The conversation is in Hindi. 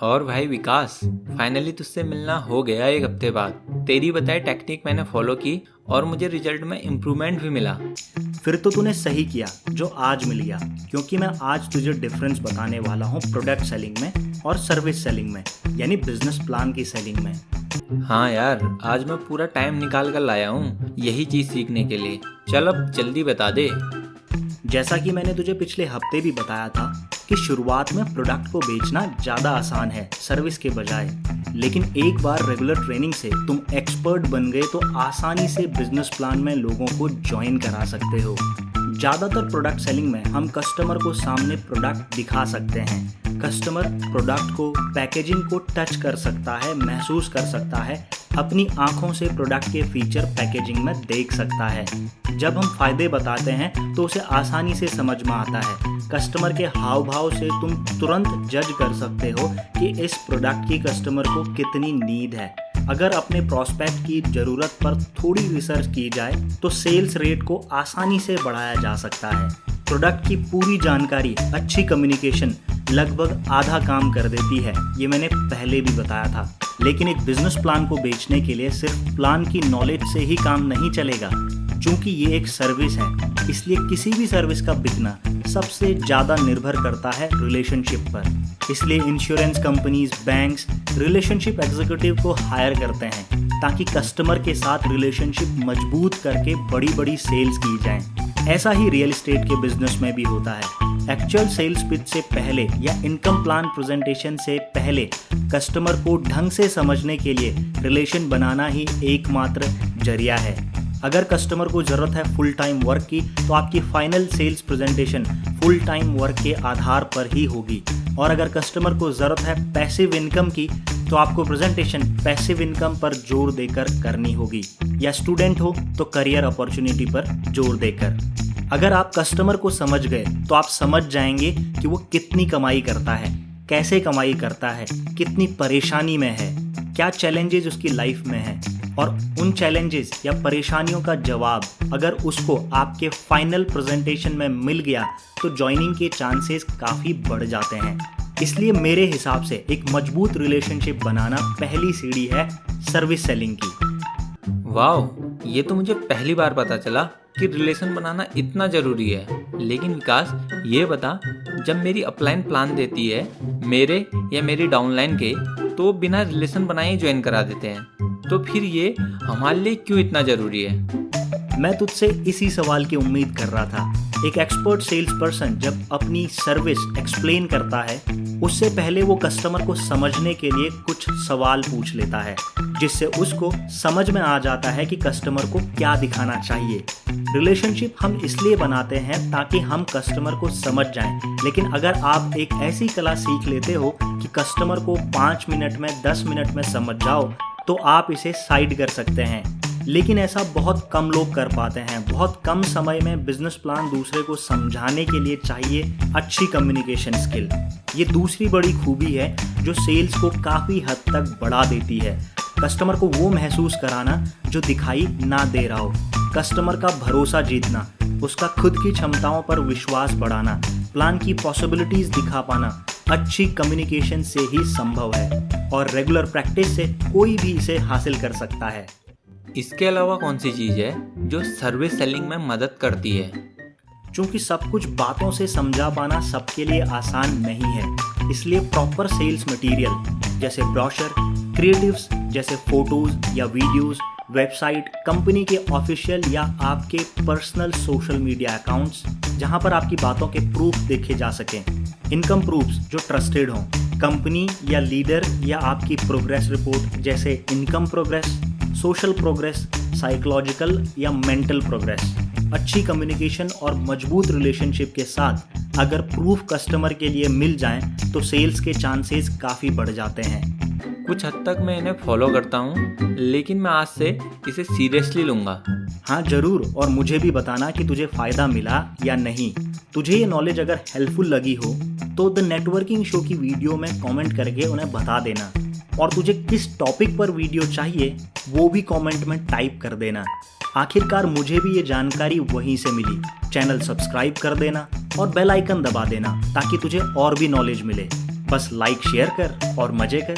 और भाई विकास, फाइनली तुझसे मिलना हो गया एक हफ्ते बाद। तेरी बताई टेक्निक मैंने फॉलो की और मुझे रिजल्ट में इम्प्रूवमेंट भी मिला। फिर तो तूने सही किया जो आज मिल गया, क्योंकि मैं आज तुझे डिफरेंस बताने वाला हूँ प्रोडक्ट सेलिंग में और सर्विस सेलिंग में, यानी बिजनेस प्लान की सेलिंग में। हाँ यार, आज मैं पूरा टाइम निकाल कर लाया हूँ यही चीज़ सीखने के लिए। चल अब जल्दी बता दे। जैसा कि मैंने तुझे पिछले हफ्ते भी बताया था कि शुरुआत में प्रोडक्ट को बेचना ज़्यादा आसान है सर्विस के बजाय, लेकिन एक बार रेगुलर ट्रेनिंग से तुम एक्सपर्ट बन गए तो आसानी से बिजनेस प्लान में लोगों को ज्वाइन करा सकते हो। ज़्यादातर प्रोडक्ट सेलिंग में हम कस्टमर को सामने प्रोडक्ट दिखा सकते हैं। कस्टमर प्रोडक्ट को, पैकेजिंग को टच कर सकता है, महसूस कर सकता है, अपनी आंखों से प्रोडक्ट के फीचर पैकेजिंग में देख सकता है। जब हम फायदे बताते हैं तो उसे आसानी से समझ में आता है। कस्टमर के हाव भाव से तुम तुरंत जज कर सकते हो कि इस प्रोडक्ट की कस्टमर को कितनी नीड है। अगर अपने प्रोस्पेक्ट की ज़रूरत पर थोड़ी रिसर्च की जाए तो सेल्स रेट को आसानी से बढ़ाया जा सकता है। प्रोडक्ट की पूरी जानकारी, अच्छी कम्युनिकेशन लगभग आधा काम कर देती है, ये मैंने पहले भी बताया था। लेकिन एक बिजनेस प्लान को बेचने के लिए सिर्फ प्लान की नॉलेज से ही काम नहीं चलेगा, क्योंकि ये एक सर्विस है। इसलिए किसी भी सर्विस का बिकना सबसे ज़्यादा निर्भर करता है रिलेशनशिप पर। इसलिए insurance companies, banks relationship executive को हायर करते हैं ताकि कस्टमर के साथ रिलेशनशिप मजबूत करके बड़ी बड़ी सेल्स की जाएं। ऐसा ही रियल एस्टेट के बिजनेस में भी होता है। एक्चुअल सेल्स पिच से पहले या इनकम प्लान प्रेजेंटेशन से पहले कस्टमर को ढंग से समझने के लिए रिलेशन बनाना ही एकमात्र जरिया है। अगर कस्टमर को ज़रूरत है फुल टाइम वर्क की तो आपकी final sales presentation full time work के आधार पर ही होगी, और अगर कस्टमर को ज़रूरत है पैसिव इनकम की तो आपको प्रेजेंटेशन पैसिव इनकम पर जोर देकर करनी होगी, या स्टूडेंट हो तो करियर अपॉर्चुनिटी पर जोर देकर। अगर आप कस्टमर को समझ गए तो आप समझ जाएंगे कि वो कितनी कमाई करता है, कैसे कमाई करता है, कितनी परेशानी में है, क्या चैलेंजेस उसकी लाइफ में है, और उन चैलेंजेस या परेशानियों का जवाब अगर उसको आपके फाइनल प्रेजेंटेशन में मिल गया तो ज्वाइनिंग के चांसेस काफ़ी बढ़ जाते हैं। इसलिए मेरे हिसाब से एक मजबूत रिलेशनशिप बनाना पहली सीढ़ी है सर्विस सेलिंग की। वाह, ये तो मुझे पहली बार पता चला कि रिलेशन बनाना इतना ज़रूरी है। लेकिन विकास, ये बता, जब मेरी अपलाइन प्लान देती है मेरे या मेरी डाउनलाइन के, तो बिना रिलेशन बनाए ज्वाइन करा देते हैं, तो फिर ये हमारे लिए क्यों इतना ज़रूरी है? मैं तुझसे इसी सवाल की उम्मीद कर रहा था। एक एक्सपर्ट सेल्स पर्सन जब अपनी सर्विस एक्सप्लेन करता है, उससे पहले वो कस्टमर को समझने के लिए कुछ सवाल पूछ लेता है, जिससे उसको समझ में आ जाता है कि कस्टमर को क्या दिखाना चाहिए। रिलेशनशिप हम इसलिए बनाते हैं ताकि हम कस्टमर को समझ जाएं, लेकिन अगर आप एक ऐसी कला सीख लेते हो कि कस्टमर को 5 मिनट में, 10 मिनट में समझ जाओ, तो आप इसे साइड कर सकते हैं। लेकिन ऐसा बहुत कम लोग कर पाते हैं। बहुत कम समय में बिजनेस प्लान दूसरे को समझाने के लिए चाहिए अच्छी कम्युनिकेशन स्किल। ये दूसरी बड़ी खूबी है जो सेल्स को काफ़ी हद तक बढ़ा देती है। कस्टमर को वो महसूस कराना जो दिखाई ना दे रहा हो, कस्टमर का भरोसा जीतना, उसका खुद की क्षमताओं पर विश्वास बढ़ाना, प्लान की पॉसिबिलिटीज़ दिखा पाना अच्छी कम्युनिकेशन से ही संभव है, और रेगुलर प्रैक्टिस से कोई भी इसे हासिल कर सकता है। इसके अलावा कौन सी चीज़ है जो सर्विस सेलिंग में मदद करती है? क्योंकि सब कुछ बातों से समझा पाना सबके लिए आसान नहीं है, इसलिए प्रॉपर सेल्स मटेरियल जैसे ब्रोशर, क्रिएटिव्स जैसे फोटोज या वीडियोस, वेबसाइट, कंपनी के ऑफिशियल या आपके पर्सनल सोशल मीडिया अकाउंट्स जहां पर आपकी बातों के प्रूफ देखे जा सकें, इनकम प्रूफ्स जो ट्रस्टेड हों, कंपनी या लीडर या आपकी प्रोग्रेस रिपोर्ट जैसे income progress, social progress, psychological या मेंटल प्रोग्रेस। अच्छी कम्युनिकेशन और मजबूत रिलेशनशिप के साथ अगर प्रूफ कस्टमर के लिए मिल जाएं तो सेल्स के चांसेस काफ़ी बढ़ जाते हैं। कुछ हद तक मैं इन्हें फॉलो करता हूँ, लेकिन मैं आज से इसे सीरियसली लूँगा। हाँ ज़रूर, और मुझे भी बताना कि तुझे फ़ायदा मिला या नहीं। तुझे ये नॉलेज अगर हेल्पफुल लगी हो तो द नेटवर्किंग शो की वीडियो में कमेंट करके उन्हें बता देना, और तुझे किस टॉपिक पर वीडियो चाहिए वो भी कमेंट में टाइप कर देना। आखिरकार मुझे भी ये जानकारी वहीं से मिली। चैनल सब्सक्राइब कर देना और बेल आइकन दबा देना ताकि तुझे और भी नॉलेज मिले। बस लाइक शेयर कर और मजे कर।